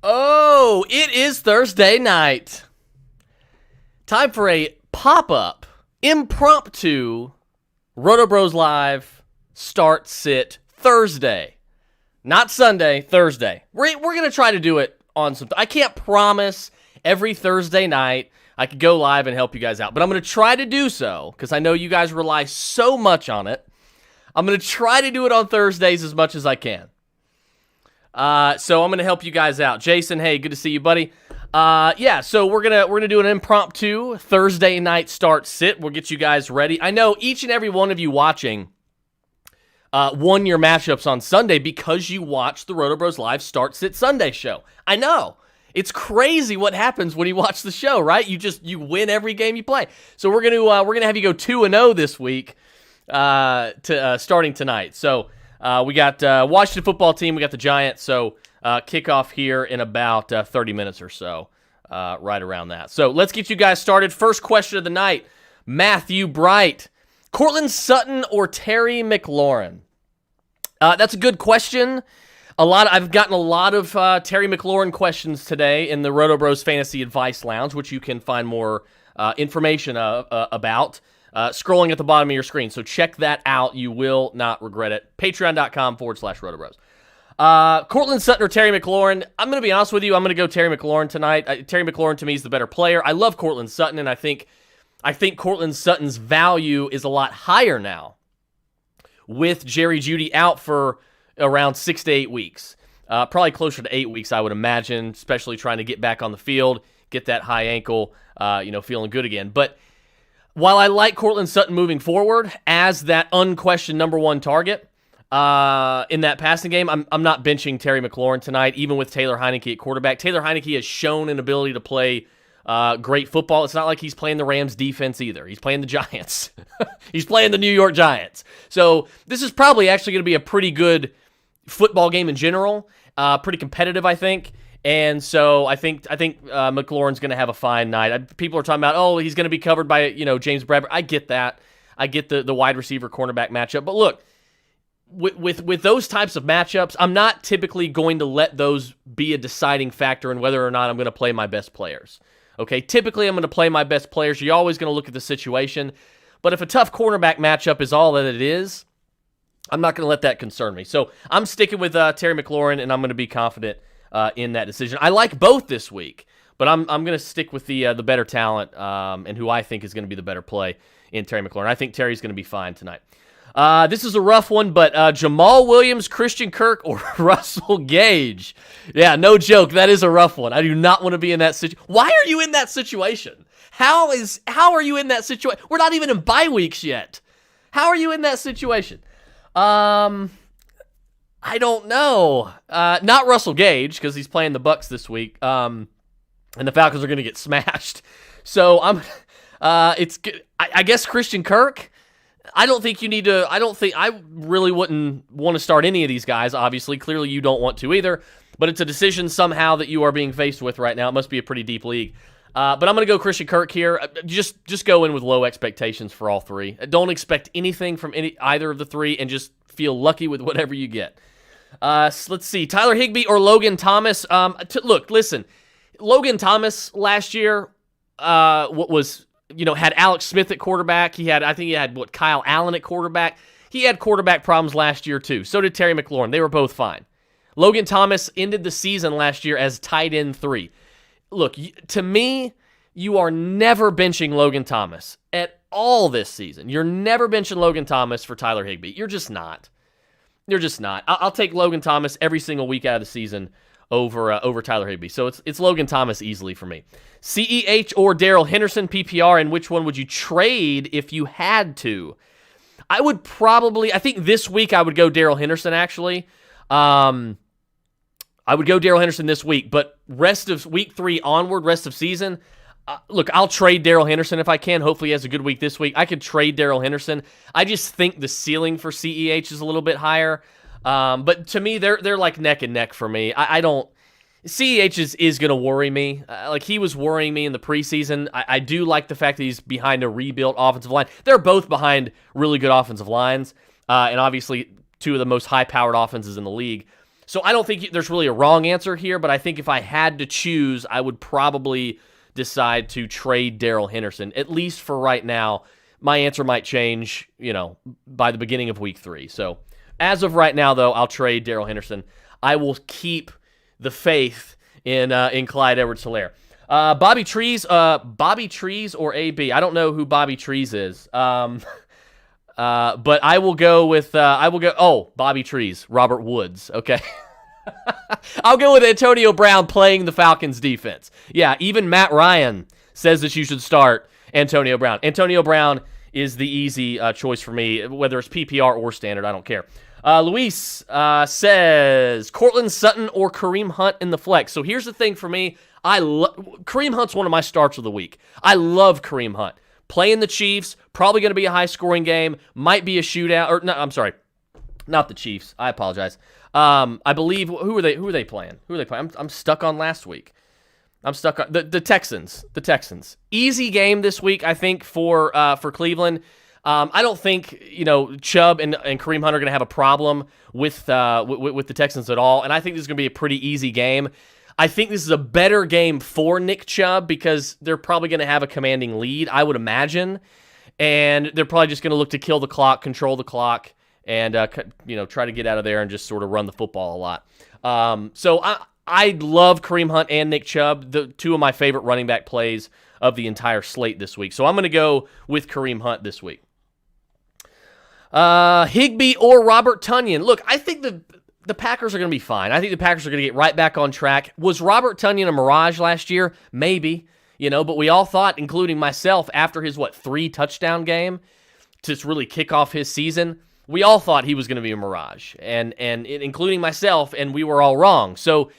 Oh, it is Thursday night. Time for a pop-up, impromptu RotoBros Live Start Sit Thursday. Not Sunday, Thursday. We're going to try to do it on some... I can't promise every Thursday night I could go live and help you guys out, but I'm going to try to do so because I know you guys rely so much on it. I'm going to try to do it on Thursdays as much as I can. So I'm going to help you guys out. Jason, hey, good to see you, buddy. So we're gonna do an impromptu Thursday night start sit. We'll get you guys ready. I know each and every one of you watching won your matchups on Sunday because you watched the RotoBros Live Start Sit Sunday show. I know. It's crazy what happens when you watch the show, right? You win every game you play. So we're gonna have you go 2-0 this week starting tonight. So we got Washington football team. We got the Giants. So kickoff here in about 30 minutes or so, right around that. So let's get you guys started. First question of the night, Matthew Bright. Cortland Sutton or Terry McLaurin? That's a good question. I've gotten a lot of Terry McLaurin questions today in the RotoBros Fantasy Advice Lounge, which you can find more information about scrolling at the bottom of your screen. So check that out. You will not regret it. Patreon.com/RotoBros. Cortland Sutton or Terry McLaurin? I'm going to be honest with you. I'm going to go Terry McLaurin tonight. Terry McLaurin, to me, is the better player. I love Cortland Sutton, and I think Cortland Sutton's value is a lot higher now with Jerry Jeudy out for around 6 to 8 weeks. Probably closer to 8 weeks, I would imagine, especially trying to get back on the field, get that high ankle, feeling good again. But while I like Cortland Sutton moving forward as that unquestioned number one target in that passing game, I'm not benching Terry McLaurin tonight, even with Taylor Heinicke at quarterback. Taylor Heinicke has shown an ability to play great football. It's not like he's playing the Rams defense either. He's playing the Giants. He's playing the New York Giants. So this is probably actually going to be a pretty good football game in general. Pretty competitive, I think. And so I think McLaurin's going to have a fine night. People are talking about, oh, he's going to be covered by James Bradbury. I get that. I get the wide receiver cornerback matchup. But look, with those types of matchups, I'm not typically going to let those be a deciding factor in whether or not I'm going to play my best players. Okay, typically I'm going to play my best players. You're always going to look at the situation. But if a tough cornerback matchup is all that it is, I'm not going to let that concern me. So I'm sticking with Terry McLaurin, and I'm going to be confident in that decision. I like both this week, but I'm going to stick with the better talent and who I think is going to be the better play in Terry McLaurin. I think Terry's going to be fine tonight. This is a rough one, but Jamal Williams, Christian Kirk, or Russell Gage? Yeah, no joke. That is a rough one. I do not want to be in that situation. Why are you in that situation? How are you in that situation? We're not even in bye weeks yet. How are you in that situation? I don't know. Not Russell Gage, because he's playing the Bucs this week, and the Falcons are going to get smashed. So I guess Christian Kirk. I don't think you need to. I really wouldn't want to start any of these guys. Obviously, clearly you don't want to either. But it's a decision somehow that you are being faced with right now. It must be a pretty deep league. But I'm going to go Christian Kirk here. Just go in with low expectations for all three. Don't expect anything from either of the three, and just feel lucky with whatever you get. Let's see. Tyler Higbee or Logan Thomas. Look, listen. Logan Thomas last year had Alex Smith at quarterback. I think he had Kyle Allen at quarterback. He had quarterback problems last year too. So did Terry McLaurin. They were both fine. Logan Thomas ended the season last year as tight end 3. Look, to me, you are never benching Logan Thomas at all this season. You're never benching Logan Thomas for Tyler Higbee. You're just not. I'll take Logan Thomas every single week out of the season over Tyler Higbee. So it's Logan Thomas easily for me. CEH or Darrell Henderson, PPR, and which one would you trade if you had to? I think this week I would go Darrell Henderson, actually. I would go Darrell Henderson this week, but rest of week 3 onward, rest of season, look, I'll trade Darrell Henderson if I can. Hopefully he has a good week this week. I could trade Darrell Henderson. I just think the ceiling for CEH is a little bit higher. But to me, they're like neck and neck for me. I don't... CEH is going to worry me. Like he was worrying me in the preseason. I do like the fact that he's behind a rebuilt offensive line. They're both behind really good offensive lines, and obviously two of the most high-powered offenses in the league. So I don't think there's really a wrong answer here, but I think if I had to choose, I would probably decide to trade Darrell Henderson, at least for right now. My answer might change, by the beginning of week 3. So as of right now, though, I'll trade Darrell Henderson. I will keep the faith in Clyde Edwards-Helaire. Bobby Trees or AB. I don't know who Bobby Trees is. But I will go with Bobby Trees, Robert Woods. Okay. I'll go with Antonio Brown playing the Falcons defense. Yeah, even Matt Ryan says that you should start Antonio Brown. Antonio Brown is the easy choice for me, whether it's PPR or standard. I don't care. Luis says Cortland, Sutton, or Kareem Hunt in the flex. So here's the thing for me. Kareem Hunt's one of my starts of the week. I love Kareem Hunt. Playing the Chiefs, probably going to be a high-scoring game. Might be a shootout. Or no, I'm sorry, not the Chiefs. I apologize. I believe who are they playing? I'm stuck on last week. I'm stuck on the Texans. The Texans. Easy game this week, I think, for Cleveland. I don't think Chubb and Kareem Hunt are going to have a problem with the Texans at all, and I think this is going to be a pretty easy game. I think this is a better game for Nick Chubb because they're probably going to have a commanding lead, I would imagine, and they're probably just going to look to kill the clock, control the clock, and try to get out of there and just sort of run the football a lot. So I love Kareem Hunt and Nick Chubb, the two of my favorite running back plays of the entire slate this week. So I'm going to go with Kareem Hunt this week. Higbee or Robert Tonyan. Look, I think the Packers are going to be fine. I think the Packers are going to get right back on track. Was Robert Tonyan a mirage last year? Maybe, but we all thought, including myself, after his 3-touchdown game to really kick off his season, we all thought he was going to be a mirage, and including myself, and we were all wrong. So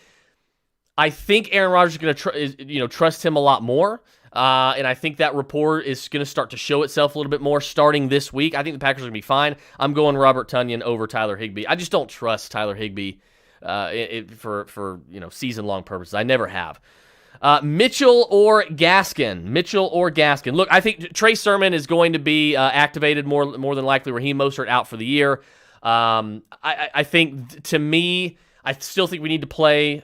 I think Aaron Rodgers is going to trust him a lot more. And I think that rapport is going to start to show itself a little bit more starting this week. I think the Packers are going to be fine. I'm going Robert Tonyan over Tyler Higbee. I just don't trust Tyler Higbee for season-long purposes. I never have. Mitchell or Gaskin? Look, I think Trey Sermon is going to be activated more than likely. Raheem Mostert out for the year. I think, to me, I still think we need to play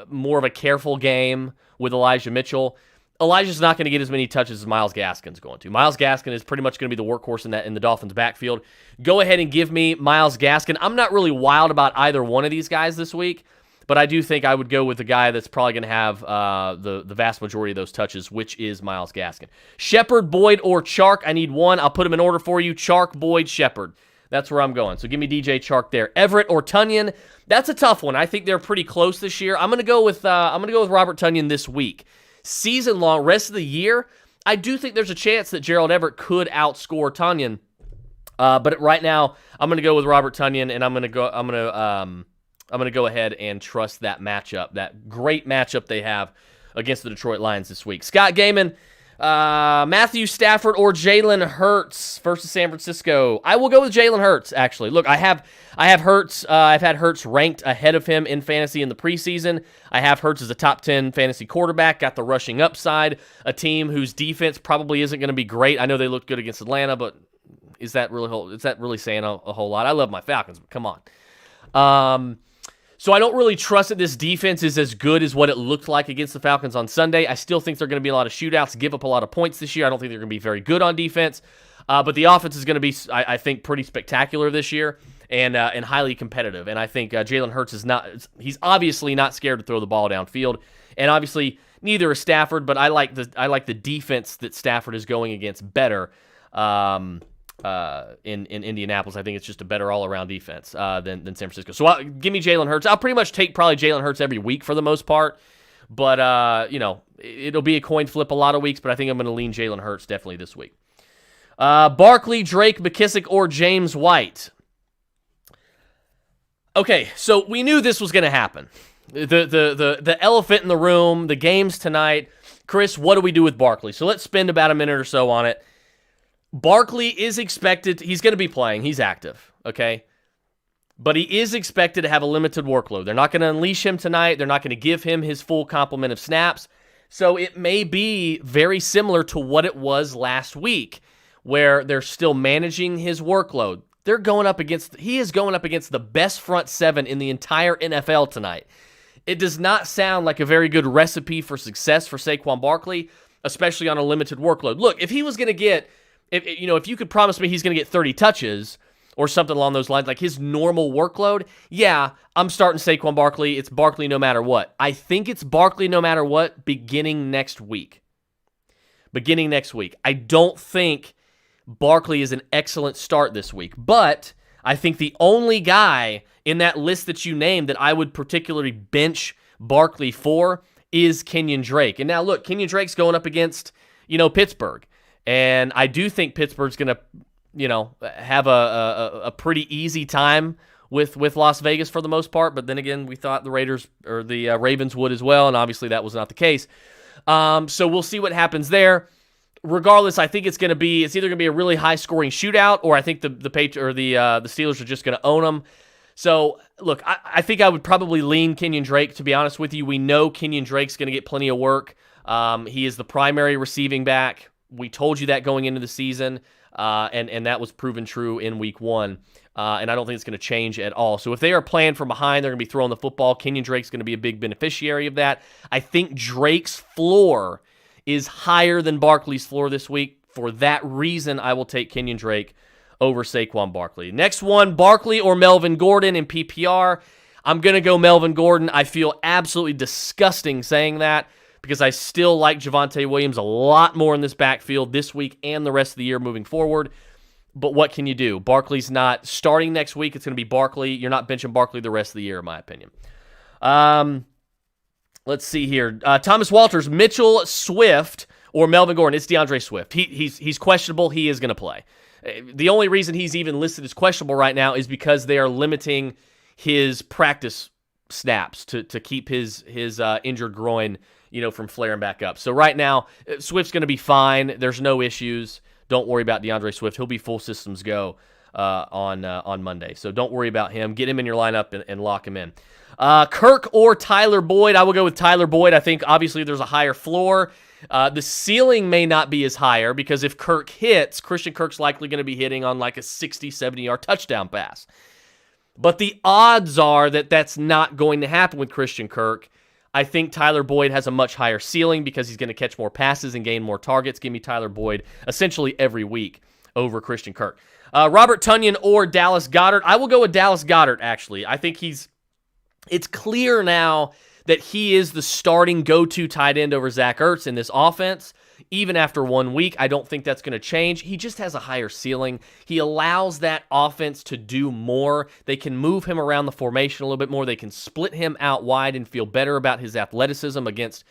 more of a careful game with Elijah Mitchell. Elijah's not going to get as many touches as Myles Gaskin's going to. Myles Gaskin is pretty much going to be the workhorse in the Dolphins' backfield. Go ahead and give me Myles Gaskin. I'm not really wild about either one of these guys this week, but I do think I would go with the guy that's probably going to have the vast majority of those touches, which is Myles Gaskin. Shepard, Boyd, or Chark? I need one. I'll put them in order for you. Chark, Boyd, Shepard. That's where I'm going. So give me DJ Chark there. Everett or Tonyan? That's a tough one. I think they're pretty close this year. I'm going to go with Robert Tonyan this week. Season long, rest of the year, I do think there's a chance that Gerald Everett could outscore Tonyan. But right now, I'm going to go with Robert Tonyan, and I'm going to go ahead and trust that matchup, that great matchup they have against the Detroit Lions this week. Scott Gaiman, Matthew Stafford or Jalen Hurts versus San Francisco. I will go with Jalen Hurts, actually. Look, I have Hurts. I've had Hurts ranked ahead of him in fantasy in the preseason. I have Hurts as a top 10 fantasy quarterback, got the rushing upside, a team whose defense probably isn't going to be great. I know they looked good against Atlanta, but is that really saying a whole lot? I love my Falcons, but come on. So I don't really trust that this defense is as good as what it looked like against the Falcons on Sunday. I still think they're going to be a lot of shootouts, give up a lot of points this year. I don't think they're going to be very good on defense. But the offense is going to be, I think, pretty spectacular this year and highly competitive. And I think Jalen Hurts he's obviously not scared to throw the ball downfield. And obviously, neither is Stafford, but I like the defense that Stafford is going against better. In Indianapolis. I think it's just a better all-around defense than San Francisco. So give me Jalen Hurts. I'll pretty much take probably Jalen Hurts every week for the most part, but it'll be a coin flip a lot of weeks, but I think I'm going to lean Jalen Hurts definitely this week. Barkley, Drake, McKissick, or James White? Okay, so we knew this was going to happen. The elephant in the room, the games tonight. Chris, what do we do with Barkley? So let's spend about a minute or so on it. Barkley is expected, he's going to be playing, he's active, okay? But he is expected to have a limited workload. They're not going to unleash him tonight. They're not going to give him his full complement of snaps. So it may be very similar to what it was last week, where they're still managing his workload. He is going up against the best front seven in the entire NFL tonight. It does not sound like a very good recipe for success for Saquon Barkley, especially on a limited workload. Look, if he was going to get, if you could promise me he's going to get 30 touches or something along those lines, like his normal workload, yeah, I'm starting Saquon Barkley. It's Barkley no matter what. I think it's Barkley no matter what beginning next week. I don't think Barkley is an excellent start this week, but I think the only guy in that list that you named that I would particularly bench Barkley for is Kenyon Drake. And now look, Kenyon Drake's going up against, Pittsburgh. And I do think Pittsburgh's going to, have a pretty easy time with Las Vegas for the most part. But then again, we thought the Ravens would as well. And obviously that was not the case. So we'll see what happens there. Regardless, I think it's either going to be a really high scoring shootout, or I think the Steelers are just going to own them. So look, I think I would probably lean Kenyon Drake, to be honest with you. We know Kenyon Drake's going to get plenty of work. He is the primary receiving back. We told you that going into the season, and that was proven true in week 1. And I don't think it's going to change at all. So if they are playing from behind, they're going to be throwing the football. Kenyon Drake's going to be a big beneficiary of that. I think Drake's floor is higher than Barkley's floor this week. For that reason, I will take Kenyon Drake over Saquon Barkley. Next one, Barkley or Melvin Gordon in PPR. I'm going to go Melvin Gordon. I feel absolutely disgusting saying that because I still like Javonte Williams a lot more in this backfield this week and the rest of the year moving forward. But what can you do? Barkley's not starting next week. It's going to be Barkley. You're not benching Barkley the rest of the year, in my opinion. Let's see here. Thomas Walters, Mitchell Swift, or Melvin Gordon. It's DeAndre Swift. He's questionable. He is going to play. The only reason he's even listed as questionable right now is because they are limiting his practice snaps to keep his injured groin, from flaring back up. So right now, Swift's going to be fine. There's no issues. Don't worry about DeAndre Swift. He'll be full systems go on Monday. So don't worry about him. Get him in your lineup and lock him in. Kirk or Tyler Boyd. I will go with Tyler Boyd. I think obviously there's a higher floor. The ceiling may not be as higher because if Kirk hits, Christian Kirk's likely going to be hitting on like a 60, 70-yard touchdown pass. But the odds are that that's not going to happen with Christian Kirk. I think Tyler Boyd has a much higher ceiling because he's going to catch more passes and gain more targets. Give me Tyler Boyd essentially every week over Christian Kirk. Robert Tonyan or Dallas Goedert. I will go with Dallas Goedert, actually. I think it's clear now that he is the starting go-to tight end over Zach Ertz in this offense. Even after 1 week, I don't think that's going to change. He just has a higher ceiling. He allows that offense to do more. They can move him around the formation a little bit more. They can split him out wide and feel better about his athleticism against,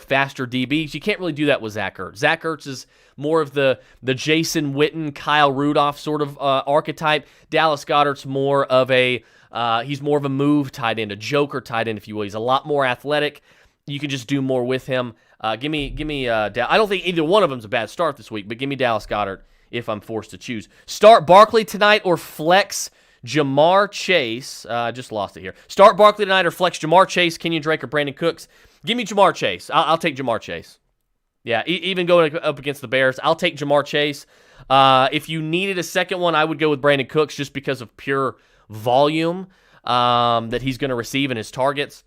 faster DBs. You can't really do that with Zach Ertz. Zach Ertz is more of the Jason Witten, Kyle Rudolph sort of archetype. Dallas Goedert's more of he's more of a move tight end, a joker tight end, if you will. He's a lot more athletic. You can just do more with him. Give me. I don't think either one of them's a bad start this week, but give me Dallas Goedert if I'm forced to choose. Start Barkley tonight or flex Jamar Chase. I just lost it here. Start Barkley tonight or flex Jamar Chase, Kenyon Drake, or Brandon Cooks. Give me Jamar Chase. I'll take Jamar Chase. Yeah, even going up against the Bears, I'll take Jamar Chase. If you needed a second one, I would go with Brandon Cooks just because of pure volume that he's going to receive in his targets.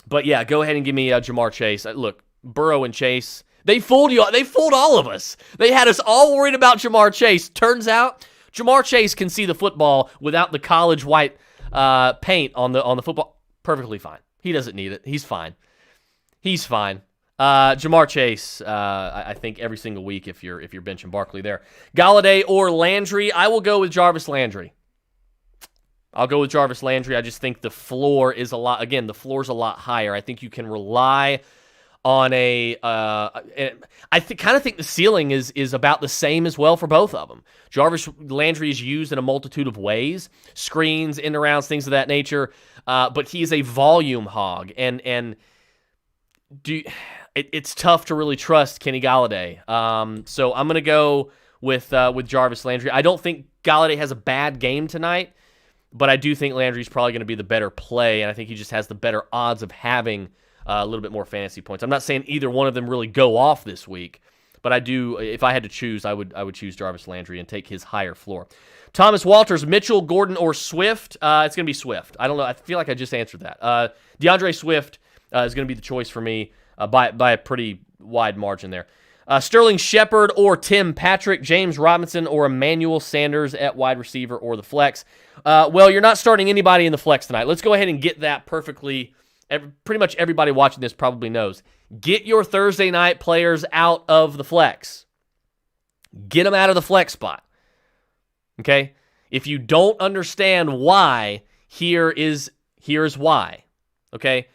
But yeah, go ahead and give me Jamar Chase. Look, Burrow and Chase, they fooled you. They fooled all of us. They had us all worried about Jamar Chase. Turns out, Jamar Chase can see the football without the college white paint on the football. Perfectly fine. He doesn't need it. He's fine. Jamar Chase, I think every single week if you're benching Barkley there. Galladay or Landry, I will go with Jarvis Landry. I just think the floor is a lot. Again, the floor is a lot higher. I think you can rely on I kind of think the ceiling is about the same as well for both of them. Jarvis Landry is used in a multitude of ways, screens, end arounds, things of that nature. But he is a volume hog, and it's tough to really trust Kenny Galladay. So I'm gonna go with Jarvis Landry. I don't think Galladay has a bad game tonight. But I do think Landry's probably going to be the better play, and I think he just has the better odds of having a little bit more fantasy points. I'm not saying either one of them really go off this week, But I do, if I had to choose, I would choose Jarvis Landry and take his higher floor. Thomas Walters, Mitchell, Gordon, or Swift? It's going to be Swift. I don't know. I feel like I just answered that. DeAndre Swift is going to be the choice for me by a pretty wide margin there. Sterling Shepard or Tim Patrick, James Robinson or Emmanuel Sanders at wide receiver or the flex. Well, you're not starting anybody in the flex tonight. Let's go ahead and get that perfectly. Pretty much everybody watching this probably knows. Get your Thursday night players out of the flex. Get them out of the flex spot. Okay? If you don't understand why, here's why. Okay?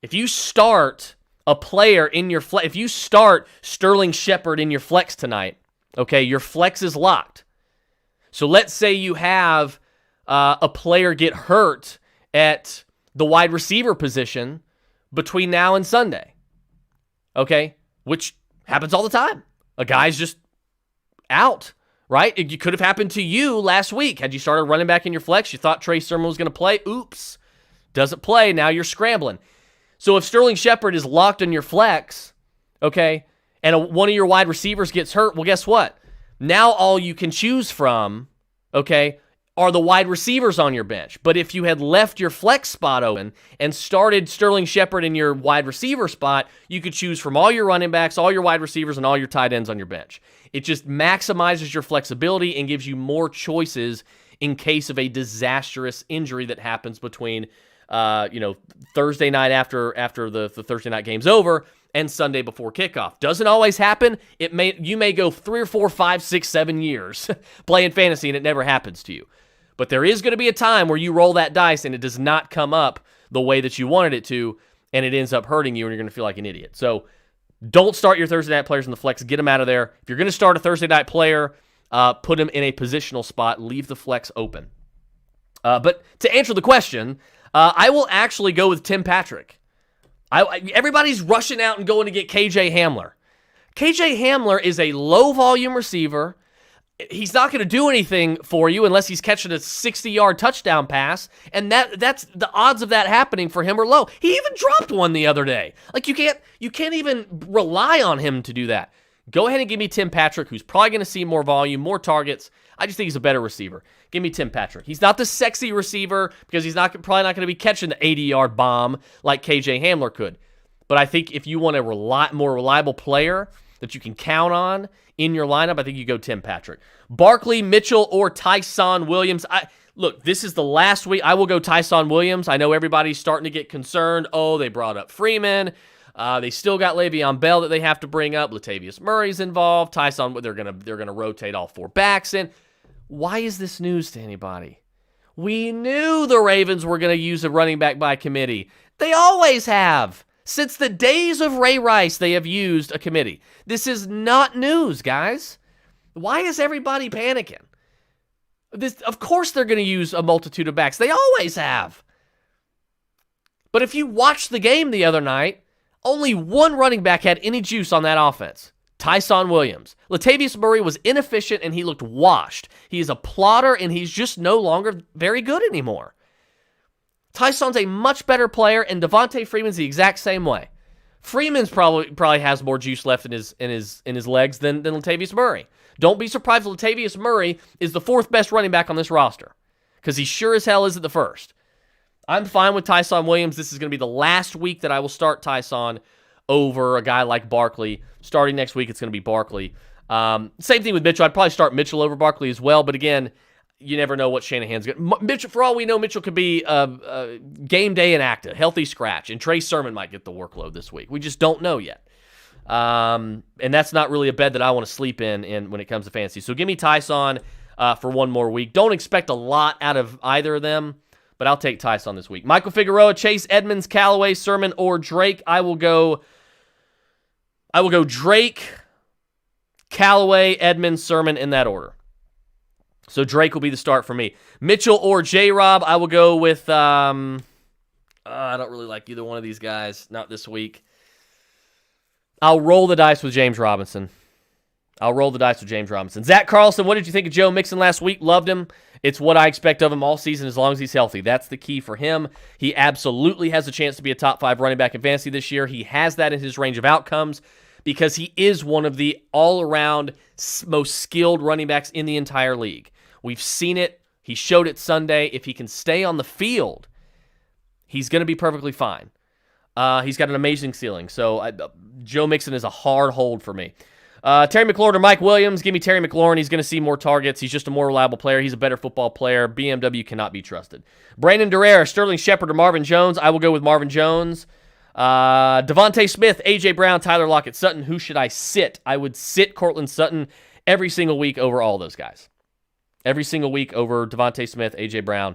If you start a player in your flex, if you start Sterling Shepard in your flex tonight, okay, your flex is locked. So let's say you have a player get hurt at the wide receiver position between now and Sunday, okay, which happens all the time. A guy's just out, right? It could have happened to you last week. Had you started running back in your flex, you thought Trey Sermon was going to play. Oops, doesn't play. Now you're scrambling. So if Sterling Shepard is locked in your flex, okay, and one of your wide receivers gets hurt, well, guess what? Now all you can choose from, okay, are the wide receivers on your bench. But if you had left your flex spot open and started Sterling Shepard in your wide receiver spot, you could choose from all your running backs, all your wide receivers, and all your tight ends on your bench. It just maximizes your flexibility and gives you more choices in case of a disastrous injury that happens between Thursday night after the Thursday night game's over and Sunday before kickoff. Doesn't always happen. You may go 3 or 4, 5, 6, 7 years playing fantasy and it never happens to you. But there is going to be a time where you roll that dice and it does not come up the way that you wanted it to, and it ends up hurting you and you're going to feel like an idiot. So don't start your Thursday night players in the flex. Get them out of there. If you're going to start a Thursday night player, put them in a positional spot. Leave the flex open. But to answer the question, I will actually go with Tim Patrick. Everybody's rushing out and going to get KJ Hamler. KJ Hamler is a low-volume receiver. He's not going to do anything for you unless he's catching a 60-yard touchdown pass, and that's the odds of that happening for him are low. He even dropped one the other day. Like you can't even rely on him to do that. Go ahead and give me Tim Patrick, who's probably going to see more volume, more targets. I just think he's a better receiver. Give me Tim Patrick. He's not the sexy receiver because he's probably not going to be catching the 80-yard bomb like KJ Hamler could. But I think if you want a more reliable player that you can count on in your lineup, I think you go Tim Patrick. Barkley, Mitchell, or Tyson Williams. Look, this is the last week. I will go Tyson Williams. I know everybody's starting to get concerned. Oh, they brought up Freeman. They still got Le'Veon Bell that they have to bring up. Latavius Murray's involved. Tyson, they're gonna rotate all 4 backs in. Why is this news to anybody? We knew the Ravens were going to use a running back by committee. They always have. Since the days of Ray Rice, they have used a committee. This is not news, guys. Why is everybody panicking? Of course they're going to use a multitude of backs. They always have. But if you watched the game the other night, only one running back had any juice on that offense. Tyson Williams. Latavius Murray was inefficient and he looked washed. He is a plodder and he's just no longer very good anymore. Tyson's a much better player and Devontae Freeman's the exact same way. Freeman's probably has more juice left in his legs than Latavius Murray. Don't be surprised if Latavius Murray is the 4th best running back on this roster because he sure as hell isn't the first. I'm fine with Tyson Williams. This is going to be the last week that I will start Tyson over a guy like Barkley. Starting next week, it's going to be Barkley. Same thing with Mitchell. I'd probably start Mitchell over Barkley as well, but again, you never know what Shanahan's going to... Mitchell, for all we know, Mitchell could be game day inactive, healthy scratch, and Trey Sermon might get the workload this week. We just don't know yet. And that's not really a bed that I want to sleep in when it comes to fantasy. So give me Tyson for one more week. Don't expect a lot out of either of them, but I'll take Tyson this week. Michael Figueroa, Chase Edmonds, Callaway, Sermon, or Drake. I will go Drake, Callaway, Edmonds, Sermon in that order. So Drake will be the start for me. Mitchell or J-Rob, I will go with... I don't really like either one of these guys. Not this week. I'll roll the dice with James Robinson. Zach Carlson, what did you think of Joe Mixon last week? Loved him. It's what I expect of him all season as long as he's healthy. That's the key for him. He absolutely has a chance to be a top 5 running back in fantasy this year. He has that in his range of outcomes. because he is one of the all-around most skilled running backs in the entire league. We've seen it. He showed it Sunday. If he can stay on the field, he's going to be perfectly fine. He's got an amazing ceiling. So Joe Mixon is a hard hold for me. Terry McLaurin or Mike Williams. Give me Terry McLaurin. He's going to see more targets. He's just a more reliable player. He's a better football player. BMW cannot be trusted. Brandon Durrell, Sterling Shepard or Marvin Jones. I will go with Marvin Jones. Devontae Smith, A.J. Brown, Tyler Lockett, Sutton. Who should I sit? I would sit Cortland Sutton every single week over all those guys. Every single week over Devontae Smith, A.J. Brown,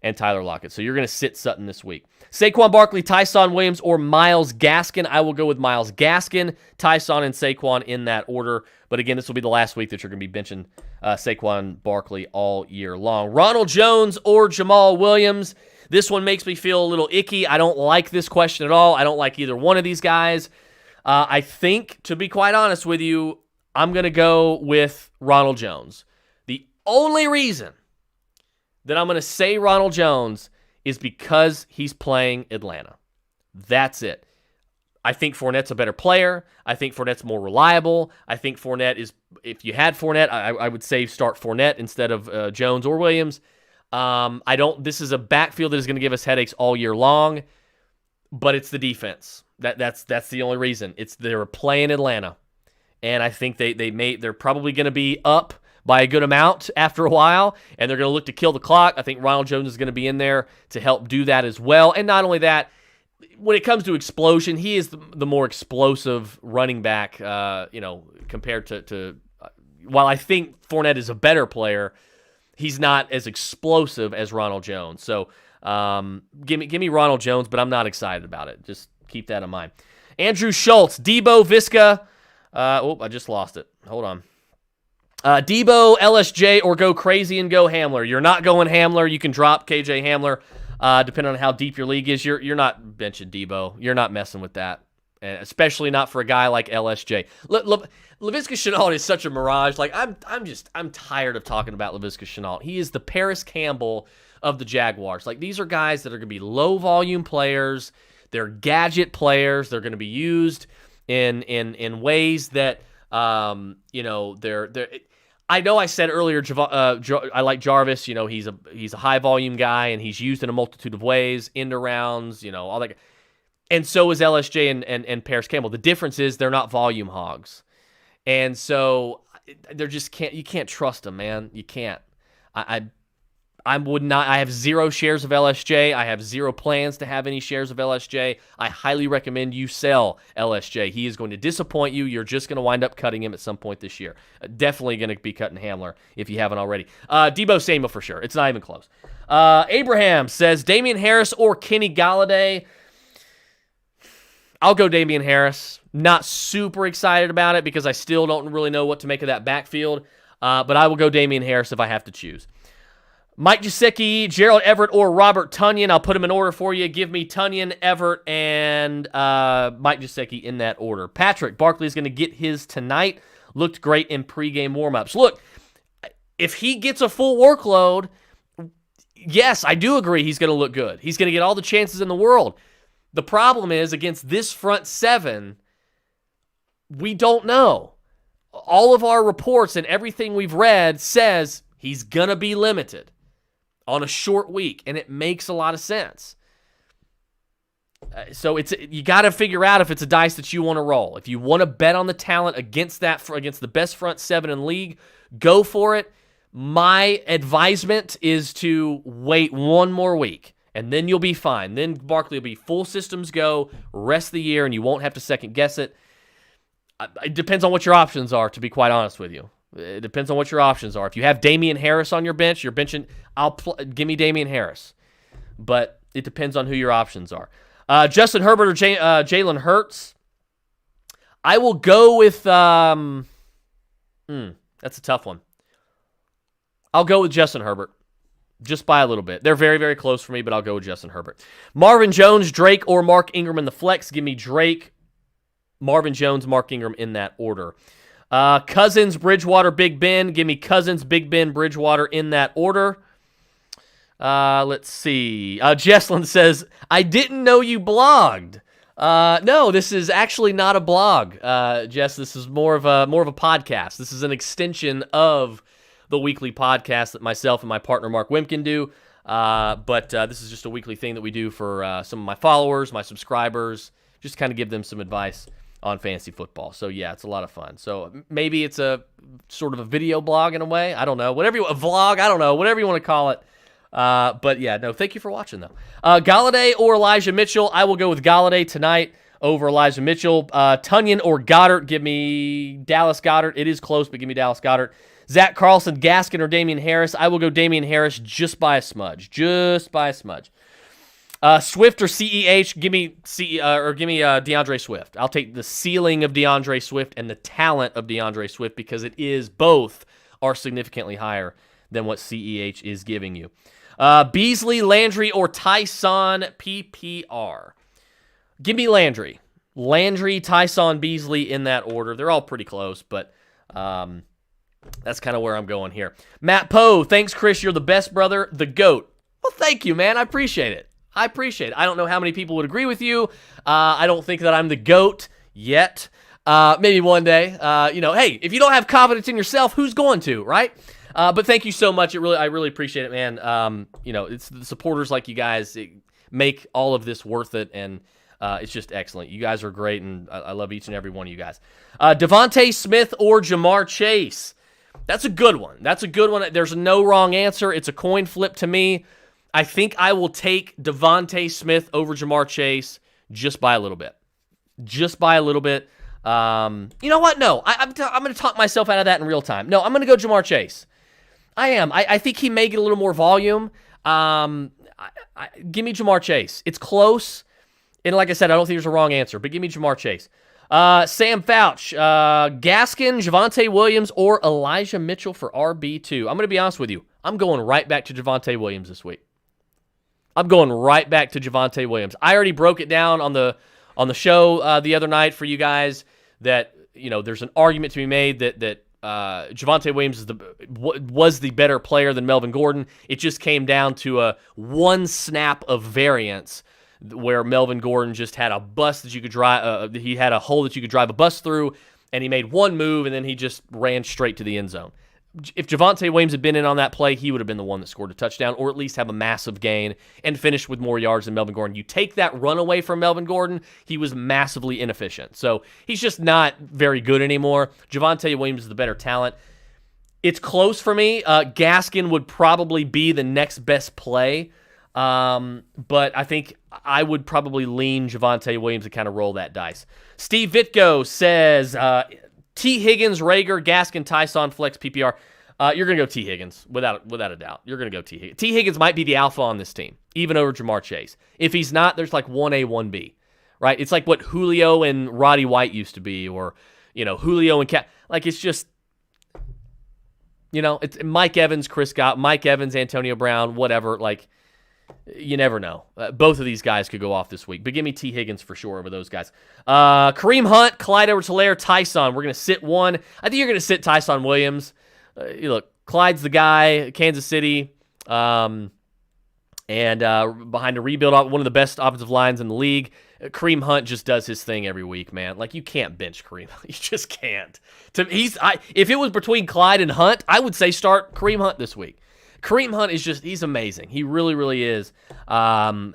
and Tyler Lockett. So you're going to sit Sutton this week. Saquon Barkley, Tyson Williams, or Myles Gaskin. I will go with Myles Gaskin, Tyson, and Saquon in that order. But again, this will be the last week that you're going to be benching Saquon Barkley all year long. Ronald Jones or Jamal Williams. This one makes me feel a little icky. I don't like this question at all. I don't like either one of these guys. I think, to be quite honest with you, I'm going to go with Ronald Jones. The only reason that I'm going to say Ronald Jones is because he's playing Atlanta. That's it. I think Fournette's a better player. I think Fournette's more reliable. I think Fournette is, if you had Fournette, I would say start Fournette instead of Jones or Williams. This is a backfield that is going to give us headaches all year long, but it's the defense. That's the only reason. They're playing Atlanta. And I think they're probably going to be up by a good amount after a while, and they're going to look to kill the clock. I think Ronald Jones is going to be in there to help do that as well. And not only that, when it comes to explosion, he is the more explosive running back, compared to while I think Fournette is a better player, he's not as explosive as Ronald Jones. So give me Ronald Jones, but I'm not excited about it. Just keep that in mind. Andrew Schultz, Debo, Visca. I just lost it. Hold on. Debo, LSJ, or go crazy and go Hamler. You're not going Hamler. You can drop KJ Hamler, depending on how deep your league is. You're not benching Debo. You're not messing with that, especially not for a guy like LSJ. Laviska Shenault is such a mirage. Like I'm tired of talking about Laviska Shenault. He is the Paris Campbell of the Jaguars. Like, these are guys that are going to be low volume players. They're gadget players. They're going to be used in ways that they're. I know I said earlier I like Jarvis. He's a high volume guy, and he's used in a multitude of ways, end arounds, all that. And so is LSJ and Paris Campbell. The difference is they're not volume hogs, and so you can't trust them, man. You can't. I would not. I have 0 shares of LSJ. I have 0 plans to have any shares of LSJ. I highly recommend you sell LSJ. He is going to disappoint you. You're just going to wind up cutting him at some point this year. Definitely going to be cutting Hamler if you haven't already. Debo Samuel for sure. It's not even close. Abraham says Damien Harris or Kenny Galladay. I'll go Damien Harris. Not super excited about it because I still don't really know what to make of that backfield. But I will go Damien Harris if I have to choose. Mike Gesicki, Gerald Everett, or Robert Tonyan. I'll put them in order for you. Give me Tonyan, Everett, and Mike Gesicki in that order. Patrick, Barkley is going to get his tonight. Looked great in pregame warmups. Look, if he gets a full workload, yes, I do agree he's going to look good. He's going to get all the chances in the world. The problem is, against this front seven, we don't know. All of our reports and everything we've read says he's going to be limited on a short week, and it makes a lot of sense. So you got to figure out if it's a dice that you want to roll. If you want to bet on the talent against the best front seven in league, go for it. My advisement is to wait one more week, and then you'll be fine. Then Barkley will be full systems go rest of the year, and you won't have to second guess it. It depends on what your options are, to be quite honest with you. It depends on what your options are. If you have Damien Harris on your bench, you're benching, give me Damien Harris. But it depends on who your options are. Justin Herbert or Jalen Hurts. I will go with, that's a tough one. I'll go with Justin Herbert. Just by a little bit. They're very, very close for me, but I'll go with Justin Herbert. Marvin Jones, Drake, or Mark Ingram in the flex. Give me Drake, Marvin Jones, Mark Ingram in that order. Cousins, Bridgewater, Big Ben. Give me Cousins, Big Ben, Bridgewater in that order. Let's see. Jesslyn says, I didn't know you blogged. No, this is actually not a blog, Jess. This is more of a podcast. This is an extension of the weekly podcast that myself and my partner Mark Wimpkin do. But this is just a weekly thing that we do for some of my followers, my subscribers, just kind of give them some advice on fantasy football. So yeah, it's a lot of fun. So maybe it's a sort of a video blog in a way. I don't know. A vlog. I don't know. Whatever you want to call it. But yeah, no, thank you for watching though. Galladay or Elijah Mitchell? I will go with Galladay tonight over Elijah Mitchell. Tunyon or Goddard? Give me Dallas Goddard. It is close, but give me Dallas Goddard. Zach Carlson, Gaskin, or Damien Harris? I will go Damien Harris just by a smudge. Swift or CEH? Give me DeAndre Swift. I'll take the ceiling of DeAndre Swift and the talent of DeAndre Swift because both are significantly higher than what CEH is giving you. Beasley, Landry, or Tyson PPR? Give me Landry. Landry, Tyson, Beasley in that order. They're all pretty close, but that's kind of where I'm going here. Matt Poe, thanks, Chris. You're the best brother, the GOAT. Well, thank you, man. I appreciate it. I don't know how many people would agree with you. I don't think that I'm the GOAT yet. Maybe one day. Hey, if you don't have confidence in yourself, who's going to, right? But thank you so much. I really appreciate it, man. It's the supporters like you guys make all of this worth it, and it's just excellent. You guys are great, and I love each and every one of you guys. Devontae Smith or Jamar Chase? That's a good one. There's no wrong answer. It's a coin flip to me. I think I will take Devontae Smith over Jamar Chase just by a little bit. You know what? No, I'm going to talk myself out of that in real time. No, I'm going to go Jamar Chase. I am. I think he may get a little more volume. Give me Jamar Chase. It's close. And like I said, I don't think there's a wrong answer, but give me Jamar Chase. Sam Fouch, Gaskin, Javonte Williams, or Elijah Mitchell for RB2. I'm going to be honest with you. I'm going right back to Javonte Williams this week. I already broke it down on the show the other night for you guys that there's an argument to be made that Javonte Williams was the better player than Melvin Gordon. It just came down to a one snap of variance where Melvin Gordon just had a bus that you could drive. He had a hole that you could drive a bus through, and he made one move, and then he just ran straight to the end zone. If Javonte Williams had been in on that play, he would have been the one that scored a touchdown, or at least have a massive gain and finish with more yards than Melvin Gordon. You take that run away from Melvin Gordon, he was massively inefficient. So he's just not very good anymore. Javonte Williams is the better talent. It's close for me. Gaskin would probably be the next best play. But I think I would probably lean Javonte Williams to kind of roll that dice. Steve Vitko says, T. Higgins, Rager, Gaskin, Tyson, Flex, PPR. You're going to go T. Higgins, without a doubt. You're going to go T. Higgins. T. Higgins might be the alpha on this team, even over Jamar Chase. If he's not, there's like 1A, 1B, right? It's like what Julio and Roddy White used to be, or, Julio and Cat. Like, it's just, it's Mike Evans, Mike Evans, Antonio Brown, whatever. Like, you never know. Both of these guys could go off this week. But give me T. Higgins for sure over those guys. Kareem Hunt, Clyde Edwards-Helaire, Tyson. We're going to sit one. I think you're going to sit Tyson Williams. Look, Clyde's the guy, Kansas City. And behind a rebuild, one of the best offensive lines in the league. Kareem Hunt just does his thing every week, man. Like, you can't bench Kareem. You just can't. If it was between Clyde and Hunt, I would say start Kareem Hunt this week. Kareem Hunt is he's amazing. He really, really is. I'm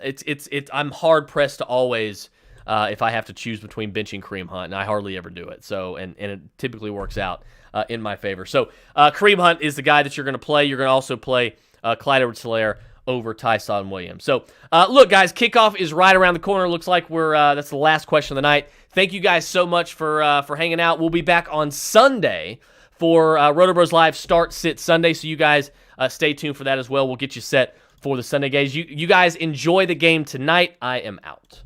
hard pressed to always, if I have to choose between benching Kareem Hunt, and I hardly ever do it. So, and it typically works out in my favor. So, Kareem Hunt is the guy that you're going to play. You're going to also play Clyde Edwards-Helaire over Tyson Williams. So, look, guys, kickoff is right around the corner. Looks like that's the last question of the night. Thank you guys so much for hanging out. We'll be back on Sunday for RotoBros Live Start Sit Sunday. So you guys stay tuned for that as well. We'll get you set for the Sunday games. You guys enjoy the game tonight. I am out.